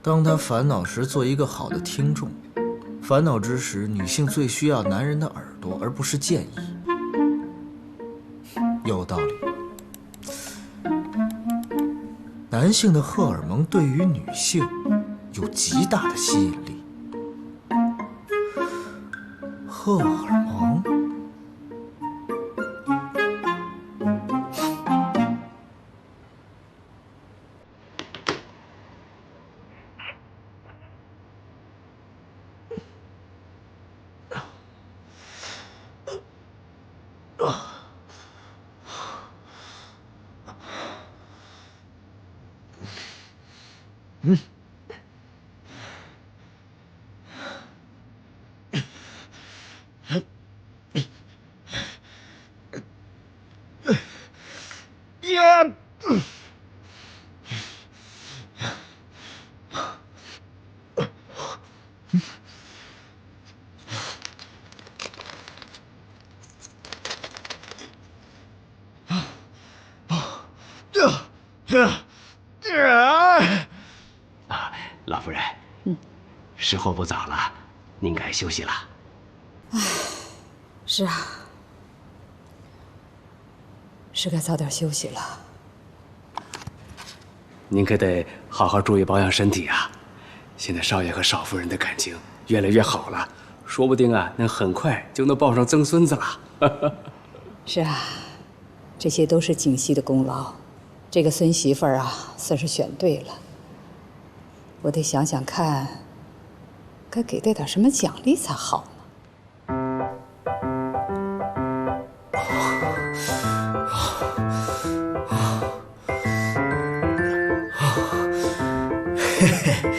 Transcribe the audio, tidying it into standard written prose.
当他烦恼时，做一个好的听众。烦恼之时，女性最需要男人的耳朵，而不是建议。有道理。男性的荷尔蒙对于女性有极大的吸引力。荷尔蒙。老夫人，时候不早了，您该休息了。是啊，是该早点休息了。您可得好好注意保养身体啊！现在少爷和少夫人的感情越来越好了，说不定啊，能很快就能抱上曾孙子了。是啊，这些都是景熙的功劳。这个孙媳妇儿啊，算是选对了。我得想想看，该给她点什么奖励才好呢。嘿嘿。